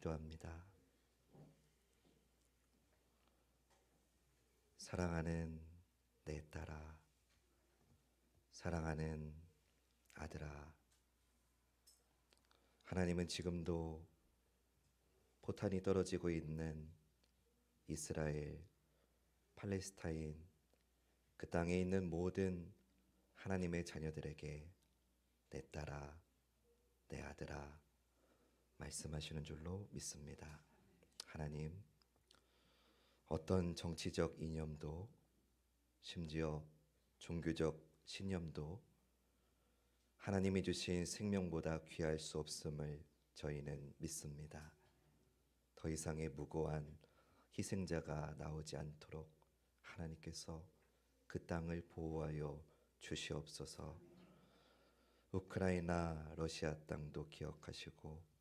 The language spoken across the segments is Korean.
기도합니다. 사랑하는 내 딸아, 사랑하는 아들아, 하나님은 지금도 포탄이 떨어지고 있는 이스라엘, 팔레스타인, 그 땅에 있는 모든 하나님의 자녀들에게 내 딸아, 내 아들아 말씀하시는 줄로 믿습니다. 하나님, 어떤 정치적 이념도, 심지어 종교적 신념도 하나님이 주신 생명보다 귀할 수 없음을 저희는 믿습니다. 더 이상의 무고한 희생자가 나오지 않도록 하나님께서 그 땅을 보호하여 주시옵소서. 우크라이나, 러시아 땅도 기억하시고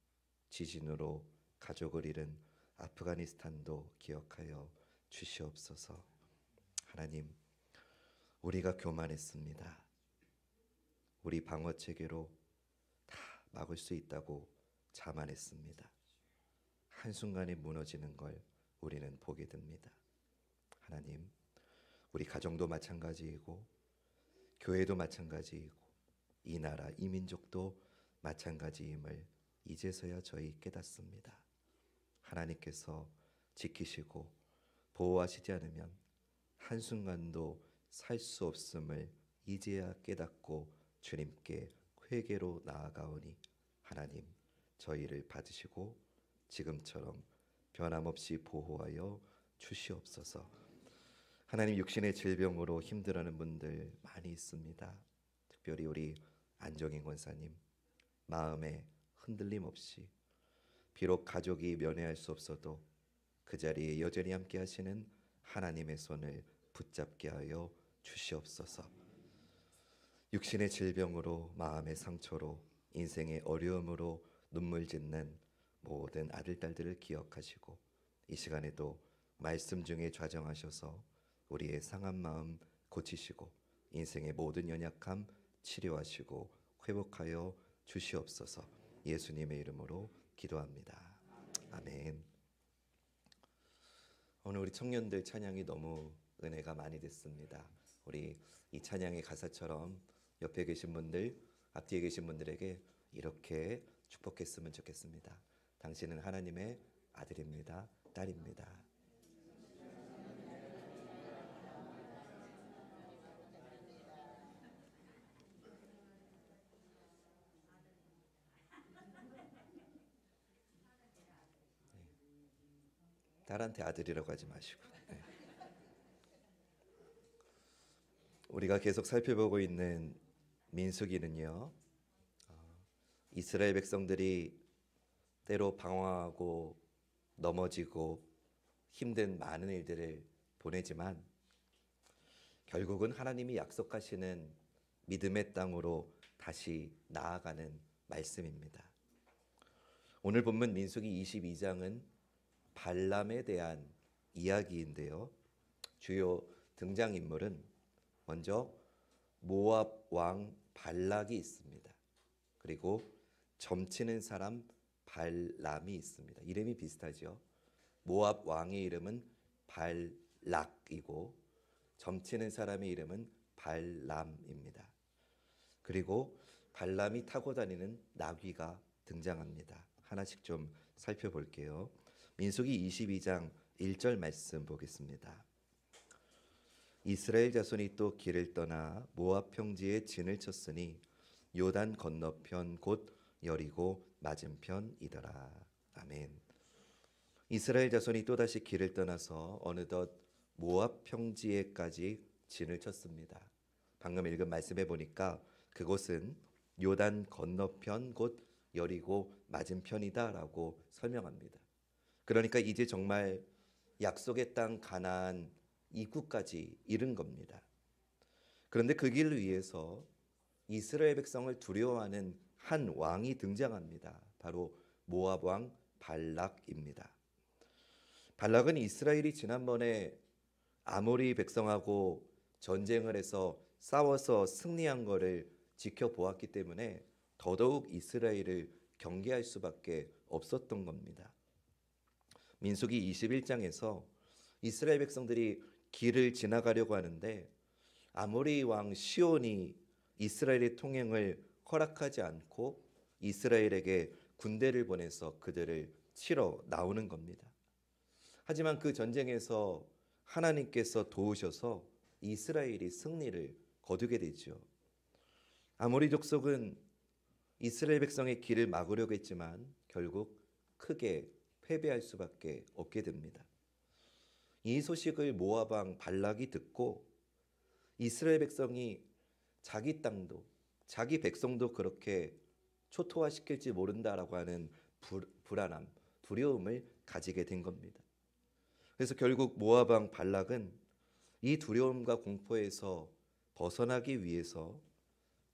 지진으로 가족을 잃은 아프가니스탄도 기억하여 주시옵소서. 하나님, 우리가 교만했습니다. 우리 방어 체계로 다 막을 수 있다고 자만했습니다. 한순간에 무너지는 걸 우리는 보게 됩니다. 하나님, 우리 가정도 마찬가지이고 교회도 마찬가지이고 이 나라, 이 민족도 마찬가지임을 이제서야 저희 깨닫습니다. 하나님께서 지키시고 보호하시지 않으면 한순간도 살 수 없음을 이제야 깨닫고 주님께 회개로 나아가오니 하나님, 저희를 받으시고 지금처럼 변함없이 보호하여 주시옵소서. 하나님, 육신의 질병으로 힘들어하는 분들 많이 있습니다. 특별히 우리 안정인 권사님, 마음에 흔들림 없이 비록 가족이 면회할 수 없어도 그 자리에 여전히 함께 하시는 하나님의 손을 붙잡게 하여 주시옵소서. 육신의 질병으로, 마음의 상처로, 인생의 어려움으로 눈물 짓는 모든 아들, 딸들을 기억하시고 이 시간에도 말씀 중에 좌정하셔서 우리의 상한 마음 고치시고 인생의 모든 연약함 치료하시고 회복하여 주시옵소서. 예수님의 이름으로 기도합니다. 아멘. 오늘 우리 청년들 찬양이 너무 은혜가 많이 됐습니다. 우리 이 찬양의 가사처럼 옆에 계신 분들, 앞뒤에 계신 분들에게 이렇게 축복했으면 좋겠습니다. 당신은 하나님의 아들입니다. 딸입니다. 딸한테 아들이라고 하지 마시고. 네. 우리가 계속 살펴보고 있는 민수기는요, 이스라엘 백성들이 때로 방황하고 넘어지고 힘든 많은 일들을 보내지만 결국은 하나님이 약속하시는 믿음의 땅으로 다시 나아가는 말씀입니다. 오늘 본문 민수기 22장은 발람에 대한 이야기인데요, 주요 등장인물은 먼저 모압 왕 발락이 있습니다. 그리고 점치는 사람 발람이 있습니다. 이름이 비슷하죠. 모압 왕의 이름은 발락이고 점치는 사람의 이름은 발람입니다. 그리고 발람이 타고 다니는 나귀가 등장합니다. 하나씩 좀 살펴볼게요. 민수기 22장 1절 말씀 보겠습니다. 이스라엘 자손이 또 길을 떠나 모압 평지에 진을 쳤으니 요단 건너편 곧 여리고 맞은편이더라. 아멘. 이스라엘 자손이 또다시 길을 떠나서 어느덧 모압 평지에까지 진을 쳤습니다. 방금 읽은 말씀에 보니까 그곳은 요단 건너편 곧 여리고 맞은편이다라고 설명합니다. 그러니까 이제 정말 약속의 땅 가나안 입구까지 이른 겁니다. 그런데 그 길을 위해서 이스라엘 백성을 두려워하는 한 왕이 등장합니다. 바로 모압 왕 발락입니다. 발락은 이스라엘이 지난번에 아모리 백성하고 전쟁을 해서 싸워서 승리한 것을 지켜보았기 때문에 더더욱 이스라엘을 경계할 수밖에 없었던 겁니다. 민수기 21장에서 이스라엘 백성들이 길을 지나가려고 하는데 아모리 왕 시온이 이스라엘의 통행을 허락하지 않고 이스라엘에게 군대를 보내서 그들을 치러 나오는 겁니다. 하지만 그 전쟁에서 하나님께서 도우셔서 이스라엘이 승리를 거두게 되죠. 아모리 족속은 이스라엘 백성의 길을 막으려고 했지만 결국 크게 패배할 수밖에 없게 됩니다. 이 소식을 모압 왕 발락이 듣고 이스라엘 백성이 자기 땅도 자기 백성도 그렇게 초토화시킬지 모른다라고 하는 불안함, 두려움을 가지게 된 겁니다. 그래서 결국 모압 왕 발락은 이 두려움과 공포에서 벗어나기 위해서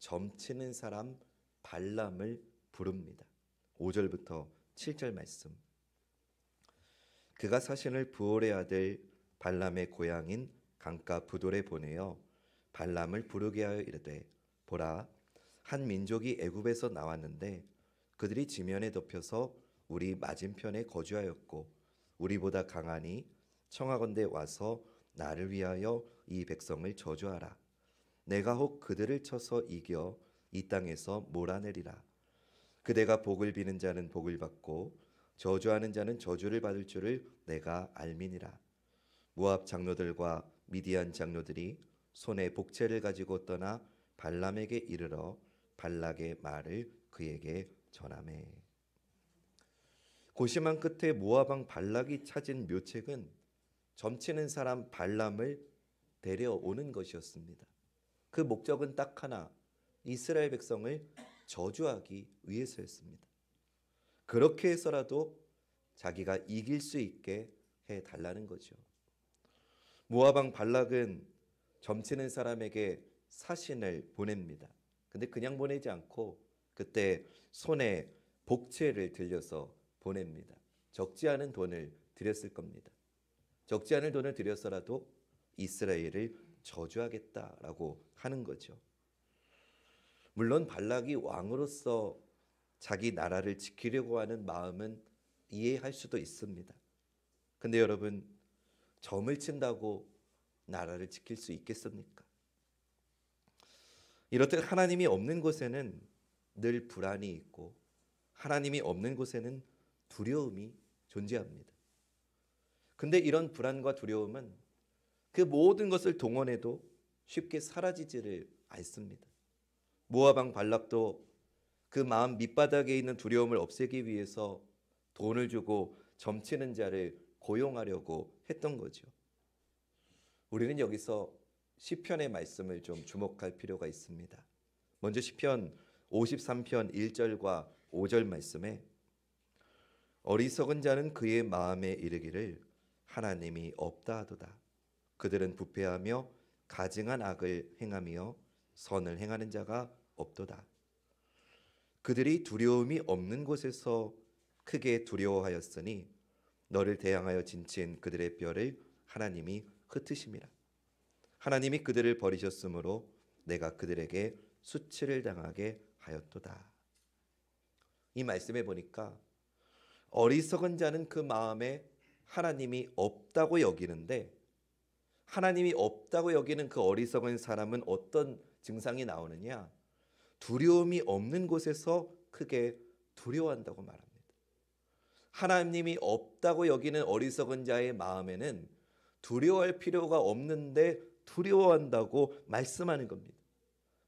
점치는 사람 발람을 부릅니다. 5절부터 7절 말씀. 그가 사신을 부올의 아들 발람의 고향인 강가 부돌에 보내어 발람을 부르게 하여 이르되 보라, 한 민족이 애굽에서 나왔는데 그들이 지면에 덮여서 우리 맞은편에 거주하였고 우리보다 강하니 청하건대 와서 나를 위하여 이 백성을 저주하라. 내가 혹 그들을 쳐서 이겨 이 땅에서 몰아내리라. 그대가 복을 비는 자는 복을 받고 저주하는 자는 저주를 받을 줄을 내가 알미니라. 모압 장로들과 미디안 장로들이 손에 복채를 가지고 떠나 발람에게 이르러 발락의 말을 그에게 전하매. 고심한 끝에 모압 왕 발락이 찾은 묘책은 점치는 사람 발람을 데려오는 것이었습니다. 그 목적은 딱 하나, 이스라엘 백성을 저주하기 위해서였습니다. 그렇게 해서라도 자기가 이길 수 있게 해달라는 거죠. 모압 왕 발락은 점치는 사람에게 사신을 보냅니다. 근데 그냥 보내지 않고 그때 손에 복채를 들려서 보냅니다. 적지 않은 돈을 들였을 겁니다. 적지 않은 돈을 들여서라도 이스라엘을 저주하겠다라고 하는 거죠. 물론 발락이 왕으로서 자기 나라를 지키려고 하는 마음은 이해할 수도 있습니다. 근데 여러분, 점을 친다고 나라를 지킬 수 있겠습니까? 이렇듯 하나님이 없는 곳에는 늘 불안이 있고 하나님이 없는 곳에는 두려움이 존재합니다. 근데 이런 불안과 두려움은 그 모든 것을 동원해도 쉽게 사라지지를 않습니다. 모압 왕 발락도 그 마음 밑바닥에 있는 두려움을 없애기 위해서 돈을 주고 점치는 자를 고용하려고 했던 거죠. 우리는 여기서 시편의 말씀을 좀 주목할 필요가 있습니다. 먼저 시편 53편 1절과 5절 말씀에 어리석은 자는 그의 마음에 이르기를 하나님이 없다 하도다. 그들은 부패하며 가증한 악을 행하며 선을 행하는 자가 없도다. 그들이 두려움이 없는 곳에서 크게 두려워하였으니 너를 대항하여 진친 그들의 뼈를 하나님이 흩으심이라. 하나님이 그들을 버리셨으므로 내가 그들에게 수치를 당하게 하였도다. 이 말씀에 보니까 어리석은 자는 그 마음에 하나님이 없다고 여기는데, 하나님이 없다고 여기는 그 어리석은 사람은 어떤 증상이 나오느냐? 두려움이 없는 곳에서 크게 두려워한다고 말합니다. 하나님이 없다고 여기는 어리석은 자의 마음에는 두려워할 필요가 없는데 두려워한다고 말씀하는 겁니다.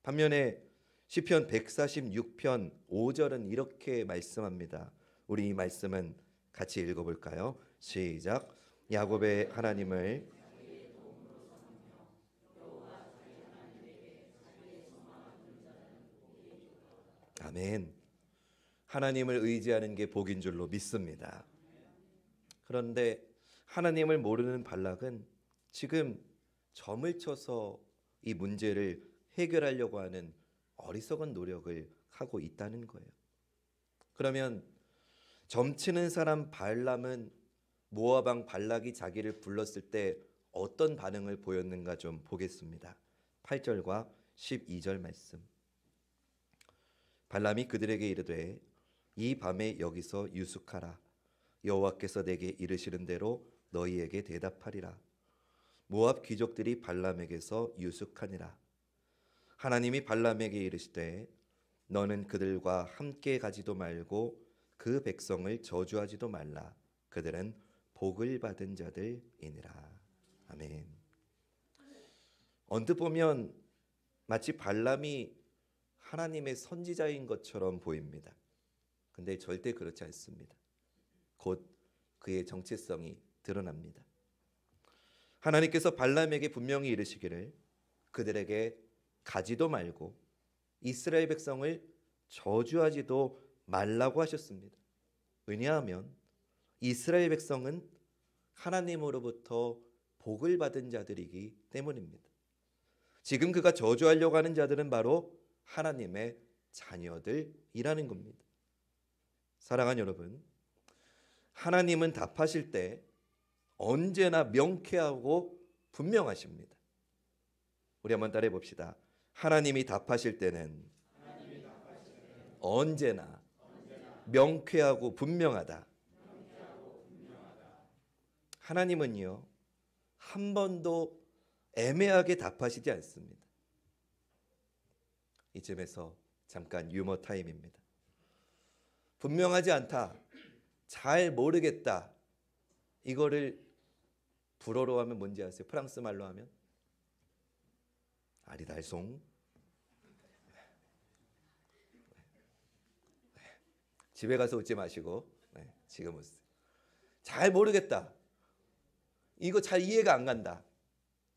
반면에 시편 146편 5절은 이렇게 말씀합니다. 우리 이 말씀은 같이 읽어볼까요? 시작. 야곱의 하나님을 아멘. 하나님을 의지하는 게 복인 줄로 믿습니다. 그런데 하나님을 모르는 발락은 지금 점을 쳐서 이 문제를 해결하려고 하는 어리석은 노력을 하고 있다는 거예요. 그러면 점치는 사람 발람은 모압 왕 발락이 자기를 불렀을 때 어떤 반응을 보였는가 좀 보겠습니다. 8절과 12절 말씀. 발람이 그들에게 이르되 이 밤에 여기서 유숙하라. 여호와께서 내게 이르시는 대로 너희에게 대답하리라. 모압 귀족들이 발람에게서 유숙하니라. 하나님이 발람에게 이르시되 너는 그들과 함께 가지도 말고 그 백성을 저주하지도 말라. 그들은 복을 받은 자들이니라. 아멘. 언뜻 보면 마치 발람이 하나님의 선지자인 것처럼 보입니다. 근데 절대 그렇지 않습니다. 곧 그의 정체성이 드러납니다. 하나님께서 발람에게 분명히 이르시기를 그들에게 가지도 말고 이스라엘 백성을 저주하지도 말라고 하셨습니다. 왜냐하면 이스라엘 백성은 하나님으로부터 복을 받은 자들이기 때문입니다. 지금 그가 저주하려고 하는 자들은 바로 하나님의 자녀들이라는 겁니다. 사랑하는 여러분, 하나님은 답하실 때 언제나 명쾌하고 분명하십니다. 우리 한번 따라해 봅시다. 하나님이 답하실 때는 언제나 명쾌하고 분명하다. 하나님은요, 한 번도 애매하게 답하시지 않습니다. 이쯤에서 잠깐 유머 타임입니다. 분명하지 않다, 잘 모르겠다, 이거를 불어로 하면 뭔지 아세요? 프랑스 말로 하면 아리달송. 집에 가서 웃지 마시고 지금 웃으세요. 잘 모르겠다, 이거 잘 이해가 안 간다,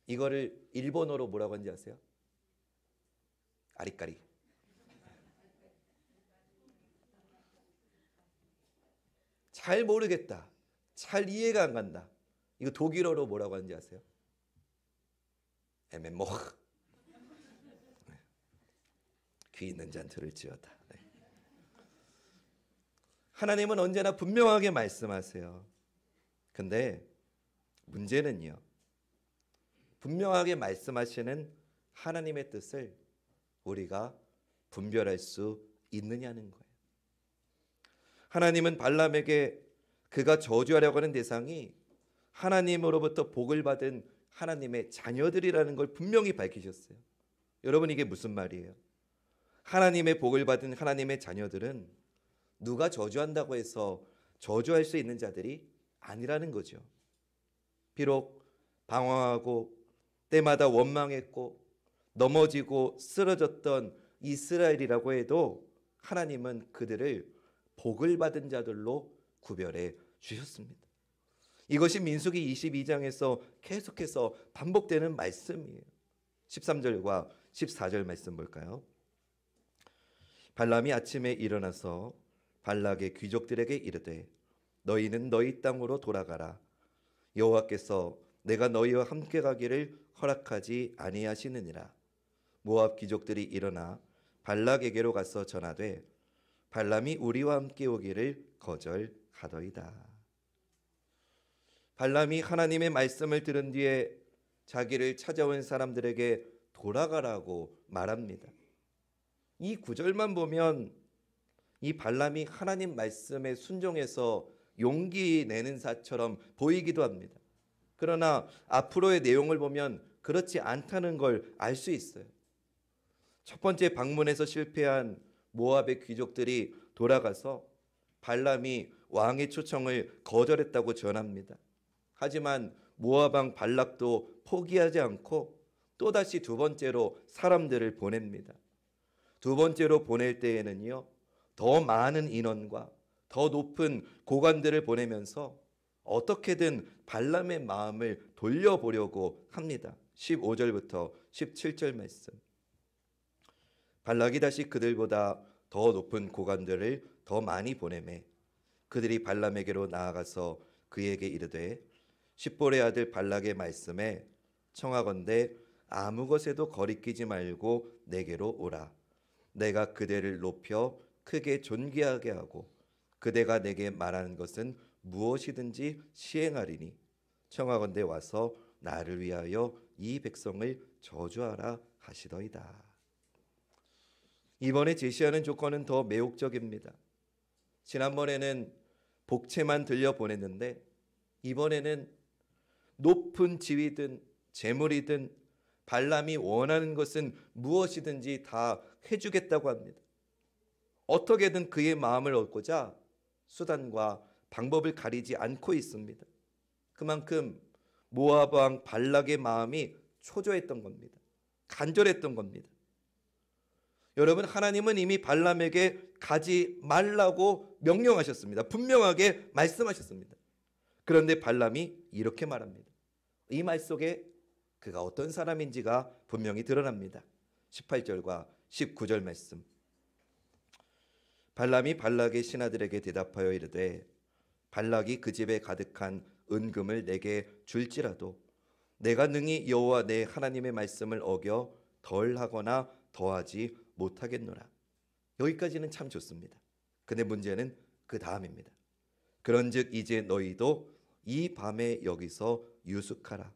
이거를 일본어로 뭐라고 하는지 아세요? 아리까리. 잘 모르겠다, 잘 이해가 안 간다, 이거 독일어로 뭐라고 하는지 아세요? 에멘모. 귀 있는 잔 들을지어다. 하나님은 언제나 분명하게 말씀하세요. 근데 문제는요, 분명하게 말씀하시는 하나님의 뜻을 우리가 분별할 수 있느냐는 거예요. 하나님은 발람에게 그가 저주하려고 하는 대상이 하나님으로부터 복을 받은 하나님의 자녀들이라는 걸 분명히 밝히셨어요. 여러분, 이게 무슨 말이에요? 하나님의 복을 받은 하나님의 자녀들은 누가 저주한다고 해서 저주할 수 있는 자들이 아니라는 거죠. 비록 방황하고 때마다 원망했고 넘어지고 쓰러졌던 이스라엘이라고 해도 하나님은 그들을 복을 받은 자들로 구별해 주셨습니다. 이것이 민수기 22장에서 계속해서 반복되는 말씀이에요. 13절과 14절 말씀 볼까요? 발람이 아침에 일어나서 발락의 귀족들에게 이르되 너희는 너희 땅으로 돌아가라. 여호와께서 내가 너희와 함께 가기를 허락하지 아니하시느니라. 모압 귀족들이 일어나 발락에게로 가서 전하되 발람이 우리와 함께 오기를 거절하더이다. 발람이 하나님의 말씀을 들은 뒤에 자기를 찾아온 사람들에게 돌아가라고 말합니다. 이 구절만 보면 이 발람이 하나님 말씀에 순종해서 용기 내는 사처럼 보이기도 합니다. 그러나 앞으로의 내용을 보면 그렇지 않다는 걸 알 수 있어요. 첫 번째 방문에서 실패한 모압의 귀족들이 돌아가서 발람이 왕의 초청을 거절했다고 전합니다. 하지만 모압 왕 발락도 포기하지 않고 또다시 두 번째로 사람들을 보냅니다. 두 번째로 보낼 때에는요, 더 많은 인원과 더 높은 고관들을 보내면서 어떻게든 발람의 마음을 돌려보려고 합니다. 15절부터 17절 말씀. 발락이 다시 그들보다 더 높은 고관들을 더 많이 보내매 그들이 발람에게로 나아가서 그에게 이르되 십볼의 아들 발락의 말씀에 청하건대 아무 것에도 거리끼지 말고 내게로 오라. 내가 그대를 높여 크게 존귀하게 하고 그대가 내게 말하는 것은 무엇이든지 시행하리니 청하건대 와서 나를 위하여 이 백성을 저주하라 하시더이다. 이번에 제시하는 조건은 더 매혹적입니다. 지난번에는 복채만 들려 보냈는데 이번에는 높은 지위든 재물이든 발람이 원하는 것은 무엇이든지 다 해주겠다고 합니다. 어떻게든 그의 마음을 얻고자 수단과 방법을 가리지 않고 있습니다. 그만큼 모압 왕 발락의 마음이 초조했던 겁니다. 간절했던 겁니다. 여러분, 하나님은 이미 발람에게 가지 말라고 명령하셨습니다. 분명하게 말씀하셨습니다. 그런데 발람이 이렇게 말합니다. 이 말 속에 그가 어떤 사람인지가 분명히 드러납니다. 18절과 19절 말씀. 발람이 발락의 신하들에게 대답하여 이르되 발락이 그 집에 가득한 은금을 내게 줄지라도 내가 능히 여호와 내 하나님의 말씀을 어겨 덜하거나 더하지 못하겠노라. 여기까지는 참 좋습니다. 근데 문제는 그 다음입니다. 그런즉 이제 너희도 이 밤에 여기서 유숙하라.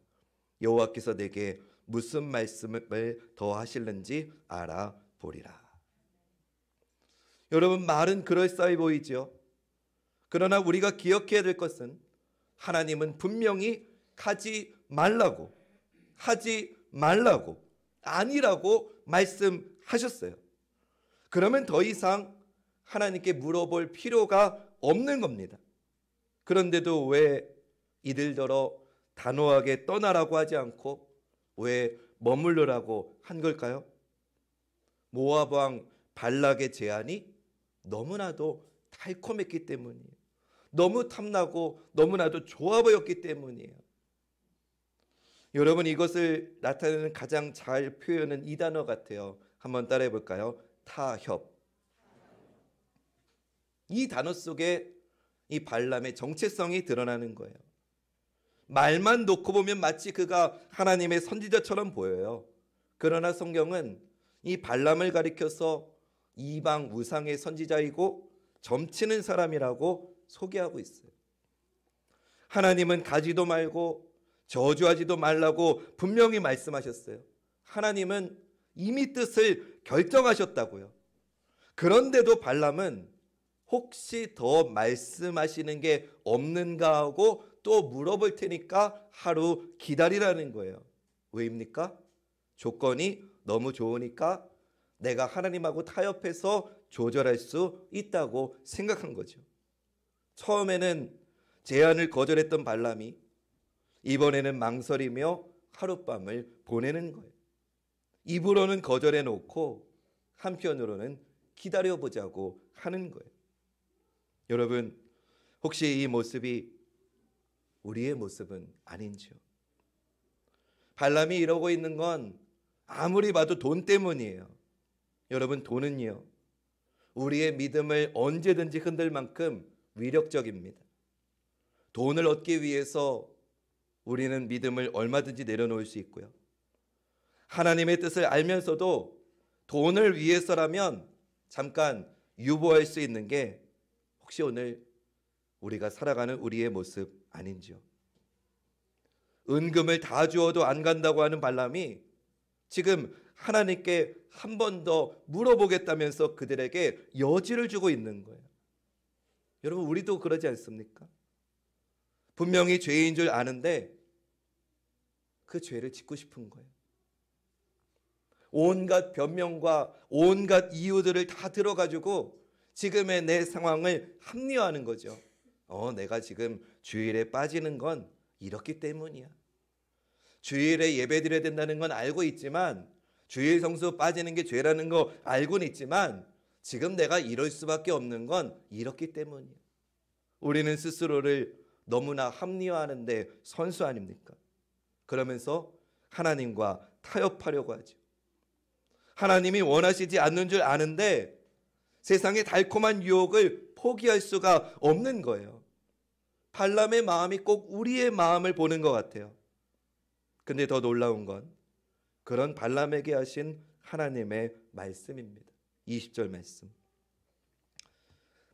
여호와께서 내게 무슨 말씀을 더하실는지 알아보리라. 여러분, 말은 그럴싸해 보이죠. 그러나 우리가 기억해야 될 것은 하나님은 분명히 하지 말라고 아니라고 말씀하셨어요. 그러면 더 이상 하나님께 물어볼 필요가 없는 겁니다. 그런데도 왜 이들더러 단호하게 떠나라고 하지 않고 왜 머물러라고 한 걸까요? 모압 왕 발락의 제안이 너무나도 달콤했기 때문이에요. 너무 탐나고 너무나도 좋아 보였기 때문이에요. 여러분, 이것을 나타내는 가장 잘 표현은 이 단어 같아요. 한번 따라해 볼까요? 타협. 이 단어 속에 이 발람의 정체성이 드러나는 거예요. 말만 놓고 보면 마치 그가 하나님의 선지자처럼 보여요. 그러나 성경은 이 발람을 가리켜서 이방 우상의 선지자이고 점치는 사람이라고 소개하고 있어요. 하나님은 가지도 말고 저주하지도 말라고 분명히 말씀하셨어요. 하나님은 이미 뜻을 결정하셨다고요. 그런데도 발람은 혹시 더 말씀하시는 게 없는가 하고 또 물어볼 테니까 하루 기다리라는 거예요. 왜입니까? 조건이 너무 좋으니까 내가 하나님하고 타협해서 조절할 수 있다고 생각한 거죠. 처음에는 제안을 거절했던 발람이 이번에는 망설이며 하룻밤을 보내는 거예요. 입으로는 거절해 놓고 한편으로는 기다려보자고 하는 거예요. 여러분, 혹시 이 모습이 우리의 모습은 아닌지요? 발람이 이러고 있는 건 아무리 봐도 돈 때문이에요. 여러분, 돈은요, 우리의 믿음을 언제든지 흔들 만큼 위력적입니다. 돈을 얻기 위해서 우리는 믿음을 얼마든지 내려놓을 수 있고요. 하나님의 뜻을 알면서도 돈을 위해서라면 잠깐 유보할 수 있는 게 혹시 오늘 우리가 살아가는 우리의 모습 아닌지요? 은금을 다 주어도 안 간다고 하는 발람이 지금 하나님께 한 번 더 물어보겠다면서 그들에게 여지를 주고 있는 거예요. 여러분, 우리도 그러지 않습니까? 분명히 죄인 줄 아는데 그 죄를 짓고 싶은 거예요. 온갖 변명과 온갖 이유들을 다 들어가지고 지금의 내 상황을 합리화하는 거죠. 내가 지금 주일에 빠지는 건 이렇기 때문이야. 주일에 예배 드려야 된다는 건 알고 있지만, 주일 성수 빠지는 게 죄라는 거 알고는 있지만, 지금 내가 이럴 수밖에 없는 건 이렇기 때문이야. 우리는 스스로를 너무나 합리화하는데 선수 아닙니까? 그러면서 하나님과 타협하려고 하죠. 하나님이 원하시지 않는 줄 아는데 세상의 달콤한 유혹을 포기할 수가 없는 거예요. 발람의 마음이 꼭 우리의 마음을 보는 것 같아요. 근데 더 놀라운 건 그런 발람에게 하신 하나님의 말씀입니다. 20절 말씀.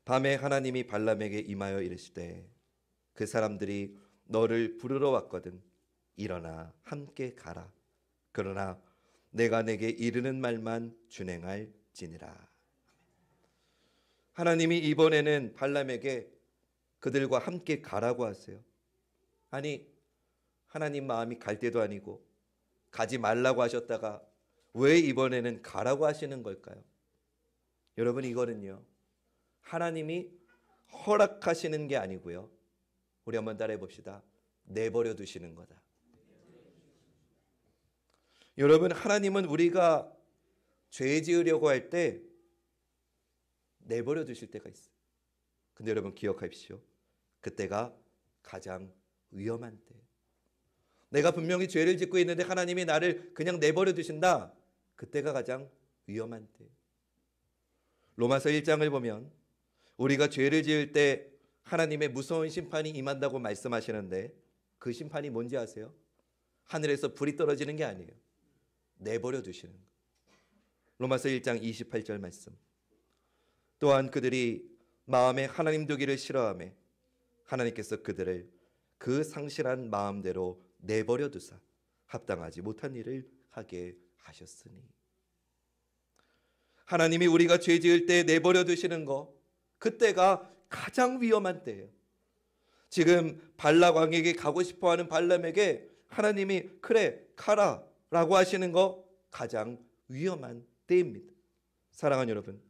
밤에 하나님이 발람에게 임하여 이르시되 그 사람들이 너를 부르러 왔거든 일어나 함께 가라. 그러나 내가 내게 이르는 말만 준행할지니라. 하나님이 이번에는 발람에게 그들과 함께 가라고 하세요. 아니, 하나님 마음이 갈 때도 아니고 가지 말라고 하셨다가 왜 이번에는 가라고 하시는 걸까요? 여러분, 이거는요, 하나님이 허락하시는 게 아니고요, 우리 한번 따라해 봅시다. 내버려 두시는 거다. 여러분, 하나님은 우리가 죄 지으려고 할 때 내버려 두실 때가 있어요. 근데 여러분 기억하십시오. 그때가 가장 위험한 때. 내가 분명히 죄를 짓고 있는데 하나님이 나를 그냥 내버려 두신다. 그때가 가장 위험한 때. 로마서 1장을 보면 우리가 죄를 지을 때 하나님의 무서운 심판이 임한다고 말씀하시는데 그 심판이 뭔지 아세요? 하늘에서 불이 떨어지는 게 아니에요. 내버려 두시는 거예요. 로마서 1장 28절 말씀. 또한 그들이 마음에 하나님 두기를 싫어하며 하나님께서 그들을 그 상실한 마음대로 내버려 두사 합당하지 못한 일을 하게 하셨으니. 하나님이 우리가 죄 지을 때 내버려 두시는 거, 그때가 가장 위험한 때예요. 지금 발락 왕에게 가고 싶어하는 발람에게 하나님이 그래 가라 라고 하시는 거 가장 위험한 때입니다. 사랑하는 여러분,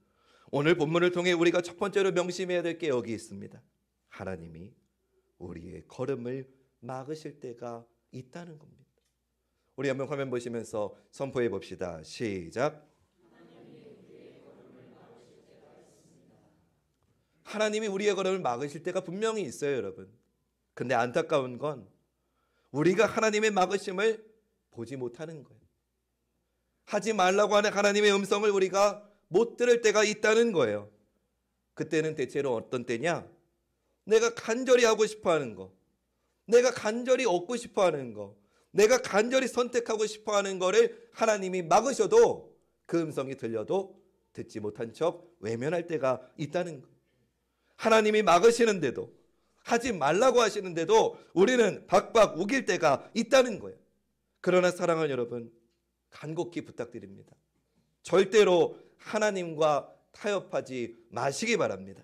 오늘 본문을 통해 우리가 첫 번째로 명심해야 될 게 여기 있습니다. 하나님이 우리의 걸음을 막으실 때가 있다는 겁니다. 우리 한번 화면 보시면서 선포해 봅시다. 시작. 하나님이 우리의 걸음을 막으실 때가 분명히 있어요, 여러분. 근데 안타까운 건 우리가 하나님의 막으심을 보지 못하는 거예요. 하지 말라고 하는 하나님의 음성을 우리가 못 들을 때가 있다는 거예요. 그때는 대체로 어떤 때냐? 내가 간절히 하고 싶어하는 거, 내가 간절히 얻고 싶어하는 거, 내가 간절히 선택하고 싶어하는 거를 하나님이 막으셔도 그 음성이 들려도 듣지 못한 척 외면할 때가 있다는 거예요. 하나님이 막으시는데도, 하지 말라고 하시는데도 우리는 박박 우길 때가 있다는 거예요. 그러나 사랑하는 여러분, 간곡히 부탁드립니다. 절대로 하나님과 타협하지 마시기 바랍니다.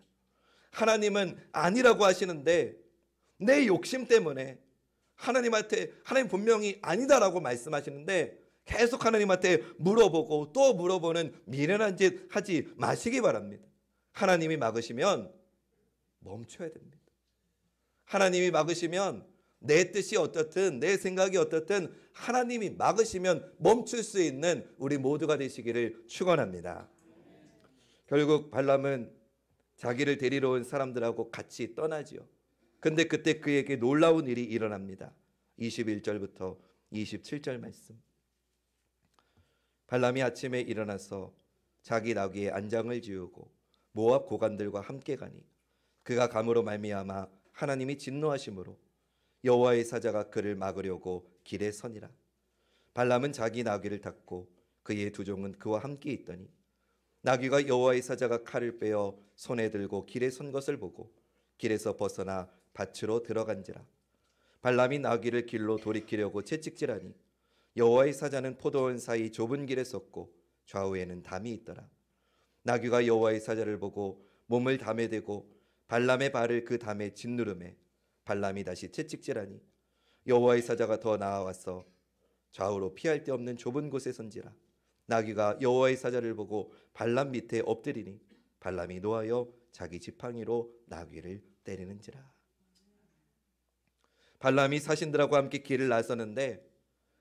하나님은 아니라고 하시는데 내 욕심 때문에 하나님한테, 하나님 분명히 아니다라고 말씀하시는데 계속 하나님한테 물어보고 또 물어보는 미련한 짓 하지 마시기 바랍니다. 하나님이 막으시면 멈춰야 됩니다. 하나님이 막으시면 내 뜻이 어떻든 내 생각이 어떻든 하나님이 막으시면 멈출 수 있는 우리 모두가 되시기를 축원합니다. 결국 발람은 자기를 데리러 온 사람들하고 같이 떠나지요. 근데 그때 그에게 놀라운 일이 일어납니다. 21절부터 27절 말씀. 발람이 아침에 일어나서 자기 나귀의 안장을 지우고 모압 고관들과 함께 가니 그가 감으로 말미암아 하나님이 진노하심으로 여호와의 사자가 그를 막으려고 길에 서니라. 발람은 자기 나귀를 탔고 그의 두 종은 그와 함께 있더니 나귀가 여호와의 사자가 칼을 빼어 손에 들고 길에 선 것을 보고 길에서 벗어나 밭으로 들어간지라. 발람이 나귀를 길로 돌이키려고 채찍질하니 여호와의 사자는 포도원 사이 좁은 길에 섰고 좌우에는 담이 있더라. 나귀가 여호와의 사자를 보고 몸을 담에 대고 발람의 발을 그 담에 짓누르매 발람이 다시 채찍질하니 여호와의 사자가 더 나아와서 좌우로 피할 데 없는 좁은 곳에 선지라. 나귀가 여호와의 사자를 보고 발람 밑에 엎드리니 발람이 노하여 자기 지팡이로 나귀를 때리는지라. 발람이 사신들하고 함께 길을 나서는데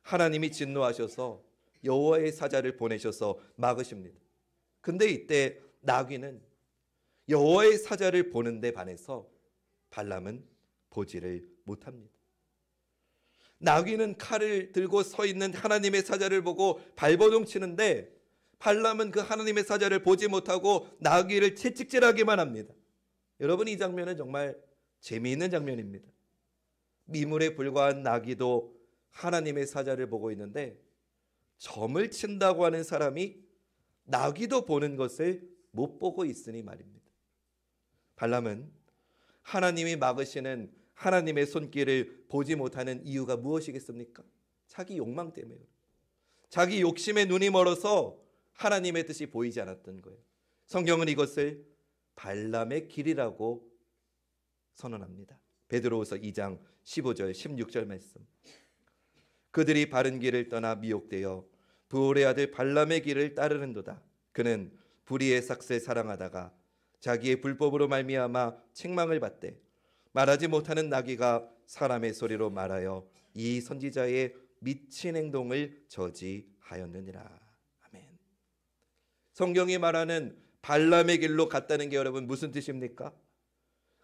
하나님이 진노하셔서 여호와의 사자를 보내셔서 막으십니다. 근데 이때 나귀는 여호와의 사자를 보는데 반해서 발람은 보지를 못합니다. 나귀는 칼을 들고 서 있는 하나님의 사자를 보고 발버둥 치는데 발람은 그 하나님의 사자를 보지 못하고 나귀를 채찍질하기만 합니다. 여러분, 이 장면은 정말 재미있는 장면입니다. 미물에 불과한 나귀도 하나님의 사자를 보고 있는데 점을 친다고 하는 사람이 나귀도 보는 것을 못 보고 있으니 말입니다. 발람은 하나님이 막으시는 하나님의 손길을 보지 못하는 이유가 무엇이겠습니까? 자기 욕망 때문에, 자기 욕심에 눈이 멀어서 하나님의 뜻이 보이지 않았던 거예요. 성경은 이것을 발람의 길이라고 선언합니다. 베드로후서 2장 15절 16절 말씀. 그들이 바른 길을 떠나 미혹되어 부올의 아들 발람의 길을 따르는도다. 그는 불의의 삭슬 사랑하다가 자기의 불법으로 말미암아 책망을 받되 말하지 못하는 나귀가 사람의 소리로 말하여 이 선지자의 미친 행동을 저지하였느니라. 아멘. 성경이 말하는 발람의 길로 갔다는 게 여러분 무슨 뜻입니까?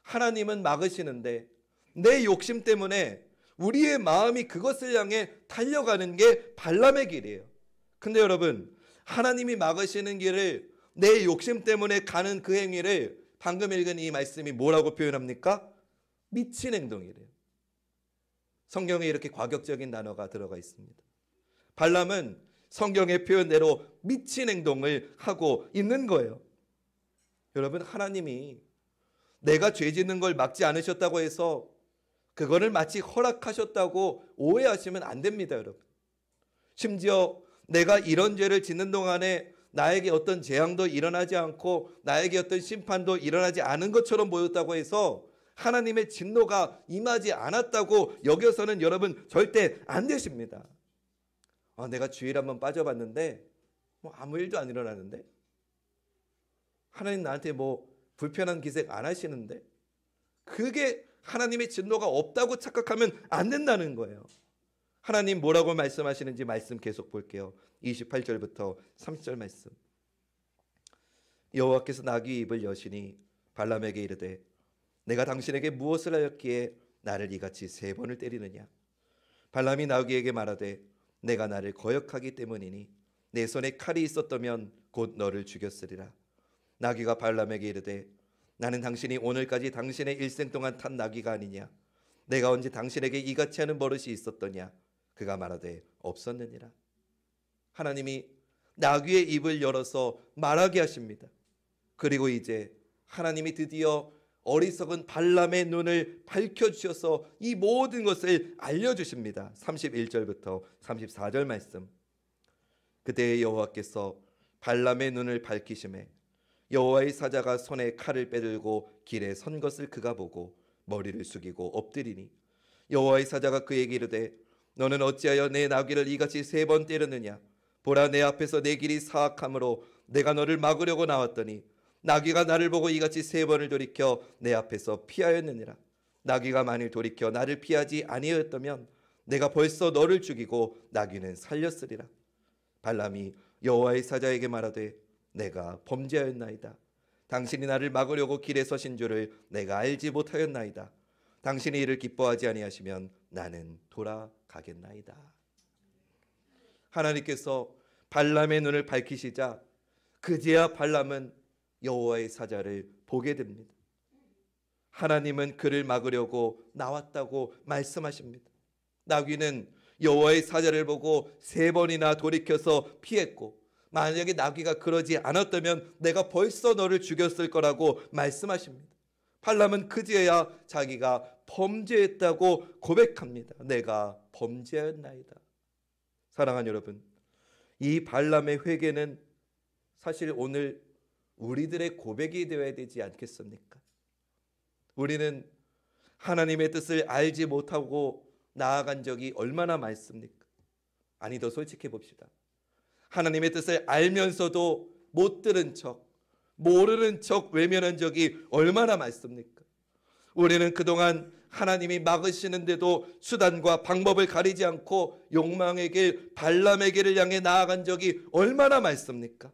하나님은 막으시는데 내 욕심 때문에 우리의 마음이 그것을 향해 달려가는 게 발람의 길이에요. 근데 여러분, 하나님이 막으시는 길을 내 욕심 때문에 가는 그 행위를 방금 읽은 이 말씀이 뭐라고 표현합니까? 미친 행동이래요. 성경에 이렇게 과격적인 단어가 들어가 있습니다. 발람은 성경의 표현대로 미친 행동을 하고 있는 거예요. 여러분, 하나님이 내가 죄 짓는 걸 막지 않으셨다고 해서 그거를 마치 허락하셨다고 오해하시면 안 됩니다, 여러분. 심지어 내가 이런 죄를 짓는 동안에 나에게 어떤 재앙도 일어나지 않고 나에게 어떤 심판도 일어나지 않은 것처럼 보였다고 해서 하나님의 진노가 임하지 않았다고 여겨서는 여러분 절대 안 되십니다. 내가 주일 한번 빠져봤는데 아무 일도 안 일어나는데, 하나님 나한테 불편한 기색 안 하시는데, 그게 하나님의 진노가 없다고 착각하면 안 된다는 거예요. 하나님 뭐라고 말씀하시는지 말씀 계속 볼게요. 28절부터 30절 말씀. 여호와께서 나귀 입을 여시니 발람에게 이르되 내가 당신에게 무엇을 하였기에 나를 이같이 3번을 때리느냐. 발람이 나귀에게 말하되 내가 나를 거역하기 때문이니 내 손에 칼이 있었다면 곧 너를 죽였으리라. 나귀가 발람에게 이르되 나는 당신이 오늘까지 당신의 일생 동안 탄 나귀가 아니냐. 내가 언제 당신에게 이같이 하는 버릇이 있었더냐. 그가 말하되 없었느니라. 하나님이 나귀의 입을 열어서 말하게 하십니다. 그리고 이제 하나님이 드디어 어리석은 발람의 눈을 밝혀주셔서 이 모든 것을 알려주십니다. 31절부터 34절 말씀. 그때 여호와께서 발람의 눈을 밝히심에 여호와의 사자가 손에 칼을 빼들고 길에 선 것을 그가 보고 머리를 숙이고 엎드리니 여호와의 사자가 그에게 이르되 너는 어찌하여 내 나귀를 이같이 3번 때렸느냐. 보라, 내 앞에서 내 길이 사악함으로 내가 너를 막으려고 나왔더니 나귀가 나를 보고 이같이 3번을 돌이켜 내 앞에서 피하였느니라. 나귀가 만일 돌이켜 나를 피하지 아니하였다면 내가 벌써 너를 죽이고 나귀는 살렸으리라. 발람이 여호와의 사자에게 말하되 내가 범죄하였나이다. 당신이 나를 막으려고 길에 서신 줄을 내가 알지 못하였나이다. 당신이 이를 기뻐하지 아니하시면 나는 돌아가겠나이다. 하나님께서 발람의 눈을 밝히시자 그제야 발람은 여호와의 사자를 보게 됩니다. 하나님은 그를 막으려고 나왔다고 말씀하십니다. 나귀는 여호와의 사자를 보고 3번이나 돌이켜서 피했고, 만약에 나귀가 그러지 않았다면 내가 벌써 너를 죽였을 거라고 말씀하십니다. 발람은 그제야 자기가 범죄했다고 고백합니다. 내가 범죄했나이다. 사랑하는 여러분, 이 발람의 회개는 사실 오늘 우리들의 고백이 되어야 되지 않겠습니까? 우리는 하나님의 뜻을 알지 못하고 나아간 적이 얼마나 많습니까? 아니, 더 솔직해 봅시다. 하나님의 뜻을 알면서도 못 들은 척, 모르는 척 외면한 적이 얼마나 많습니까? 우리는 그동안 하나님이 막으시는데도 수단과 방법을 가리지 않고 욕망의 길, 발람의 길을 향해 나아간 적이 얼마나 많습니까?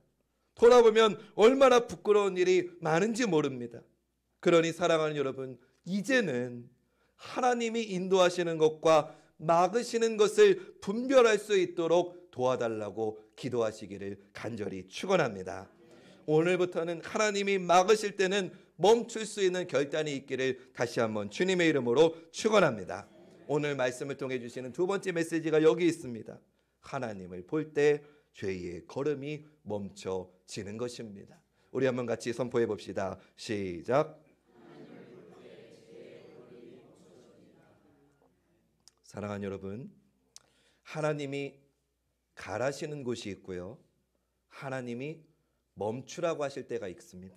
돌아보면 얼마나 부끄러운 일이 많은지 모릅니다. 그러니 사랑하는 여러분, 이제는 하나님이 인도하시는 것과 막으시는 것을 분별할 수 있도록 도와달라고 기도하시기를 간절히 축원합니다. 오늘부터는 하나님이 막으실 때는 멈출 수 있는 결단이 있기를 다시 한번 주님의 이름으로 축원합니다. 오늘 말씀을 통해 주시는 2번째 메시지가 여기 있습니다. 하나님을 볼 때 죄의 걸음이 멈춰지는 것입니다. 우리 한번 같이 선포해 봅시다. 시작. 사랑하는 여러분, 하나님이 가라시는 곳이 있고요, 하나님이 멈추라고 하실 때가 있습니다.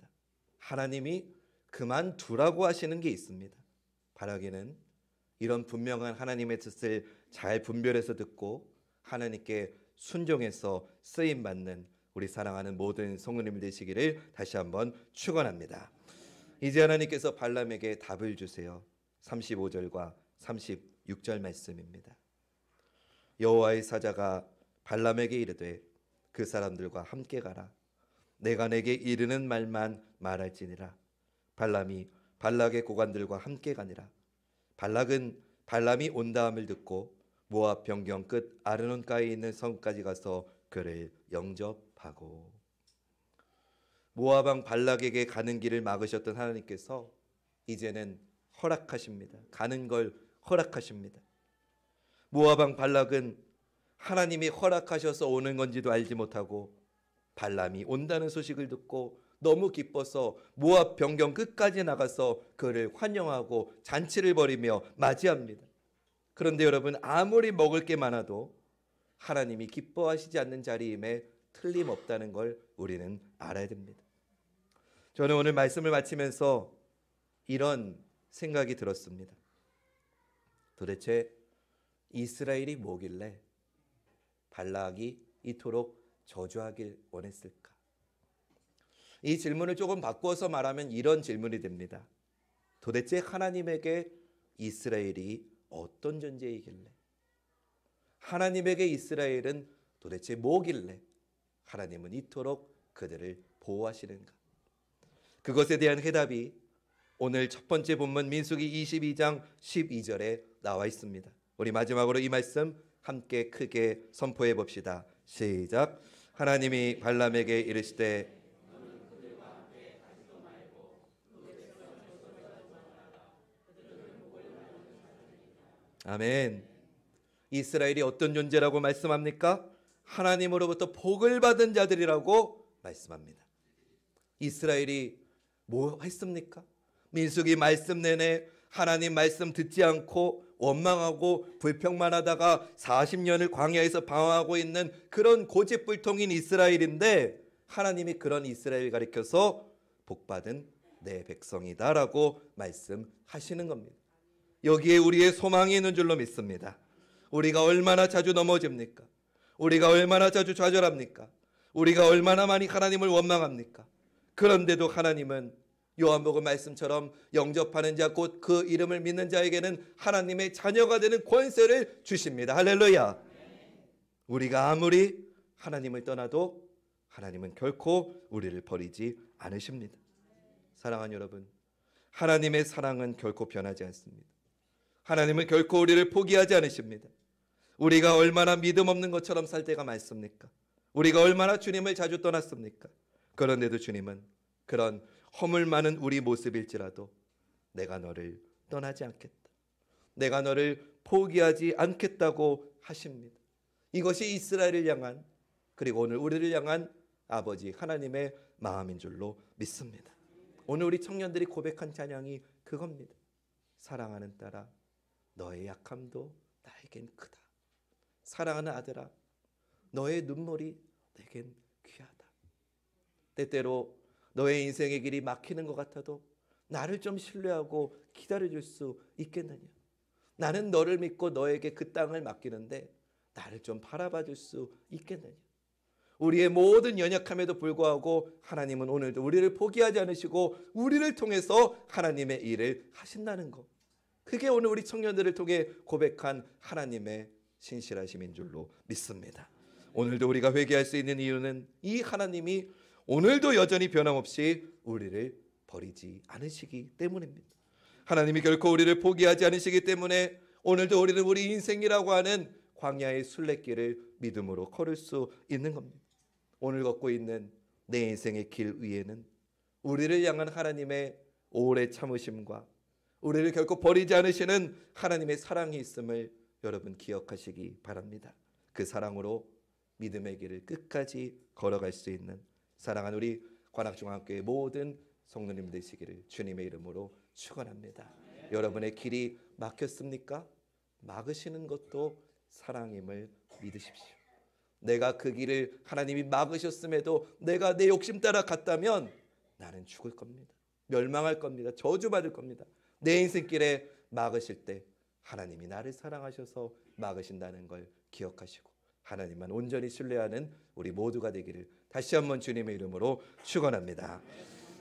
하나님이 그만두라고 하시는 게 있습니다. 바라기는 이런 분명한 하나님의 뜻을 잘 분별해서 듣고 하나님께 순종해서 쓰임 받는 우리 사랑하는 모든 성도님 되시기를 다시 한번 축원합니다. 이제 하나님께서 발람에게 답을 주세요. 35절과 36절 말씀입니다. 여호와의 사자가 발람에게 이르되 그 사람들과 함께 가라. 내가 내게 이르는 말만 말할지니라. 발람이 발락의 고관들과 함께 가니라. 발락은 발람이 온다함을 듣고 모압 변경 끝 아르논가에 있는 성까지 가서 그를 영접하고. 모압 왕 발락에게 가는 길을 막으셨던 하나님께서 이제는 허락하십니다. 가는 걸 허락하십니다. 모압 왕 발락은 하나님이 허락하셔서 오는 건지도 알지 못하고 발람이 온다는 소식을 듣고 너무 기뻐서 모압 변경 끝까지 나가서 그를 환영하고 잔치를 벌이며 맞이합니다. 그런데 여러분, 아무리 먹을 게 많아도 하나님이 기뻐하시지 않는 자리임에 틀림없다는 걸 우리는 알아야 됩니다. 저는 오늘 말씀을 마치면서 이런 생각이 들었습니다. 도대체 이스라엘이 뭐길래 발락이 이토록 저주하길 원했을까? 이 질문을 조금 바꾸어서 말하면 이런 질문이 됩니다. 도대체 하나님에게 이스라엘이 어떤 존재이길래, 하나님에게 이스라엘은 도대체 뭐길래 하나님은 이토록 그들을 보호하시는가? 그것에 대한 해답이 오늘 첫 번째 본문 민수기 22장 12절에 나와 있습니다. 우리 마지막으로 이 말씀 함께 크게 선포해 봅시다. 시작. 하나님이 발람에게 이르시되 아멘. 이스라엘이 어떤 존재라고 말씀합니까? 하나님으로부터 복을 받은 자들이라고 말씀합니다. 이스라엘이 뭐 했습니까? 민수기 말씀 내내 하나님 말씀 듣지 않고 원망하고 불평만 하다가 40년을 광야에서 방황하고 있는 그런 고집불통인 이스라엘인데, 하나님이 그런 이스라엘 가리켜서 복받은 내 백성이다라고 말씀하시는 겁니다. 여기에 우리의 소망이 있는 줄로 믿습니다. 우리가 얼마나 자주 넘어집니까? 우리가 얼마나 자주 좌절합니까? 우리가 얼마나 많이 하나님을 원망합니까? 그런데도 하나님은 요한복음 말씀처럼 영접하는 자 곧 그 이름을 믿는 자에게는 하나님의 자녀가 되는 권세를 주십니다. 할렐루야. 우리가 아무리 하나님을 떠나도 하나님은 결코 우리를 버리지 않으십니다. 사랑하는 여러분, 하나님의 사랑은 결코 변하지 않습니다. 하나님은 결코 우리를 포기하지 않으십니다. 우리가 얼마나 믿음 없는 것처럼 살 때가 많습니까? 우리가 얼마나 주님을 자주 떠났습니까? 그런데도 주님은 그런 허물 많은 우리 모습일지라도 내가 너를 떠나지 않겠다, 내가 너를 포기하지 않겠다고 하십니다. 이것이 이스라엘을 향한, 그리고 오늘 우리를 향한 아버지 하나님의 마음인 줄로 믿습니다. 오늘 우리 청년들이 고백한 찬양이 그겁니다. 사랑하는 딸아, 너의 약함도 나에겐 크다. 사랑하는 아들아, 너의 눈물이 내겐 귀하다. 때때로 너의 인생의 길이 막히는 것 같아도 나를 좀 신뢰하고 기다려줄 수 있겠느냐? 나는 너를 믿고 너에게 그 땅을 맡기는데 나를 좀 바라봐줄 수 있겠느냐? 우리의 모든 연약함에도 불구하고 하나님은 오늘도 우리를 포기하지 않으시고 우리를 통해서 하나님의 일을 하신다는 것, 그게 오늘 우리 청년들을 통해 고백한 하나님의 신실하심인 줄로 믿습니다. 오늘도 우리가 회개할 수 있는 이유는 이 하나님이 오늘도 여전히 변함없이 우리를 버리지 않으시기 때문입니다. 하나님이 결코 우리를 포기하지 않으시기 때문에 오늘도 우리는 우리 인생이라고 하는 광야의 순례길을 믿음으로 걸을 수 있는 겁니다. 오늘 걷고 있는 내 인생의 길 위에는 우리를 향한 하나님의 오래 참으심과 우리를 결코 버리지 않으시는 하나님의 사랑이 있음을 여러분 기억하시기 바랍니다. 그 사랑으로 믿음의 길을 끝까지 걸어갈 수 있는 사랑하는 우리 관악중앙교회 모든 성도님 되시기를 주님의 이름으로 축원합니다. 여러분의 길이 막혔습니까? 막으시는 것도 사랑임을 믿으십시오. 내가 그 길을 하나님이 막으셨음에도 내가 내 욕심 따라 갔다면 나는 죽을 겁니다. 멸망할 겁니다. 저주받을 겁니다. 내 인생길에 막으실 때 하나님이 나를 사랑하셔서 막으신다는 걸 기억하시고 하나님만 온전히 신뢰하는 우리 모두가 되기를 다시 한번 주님의 이름으로 축원합니다.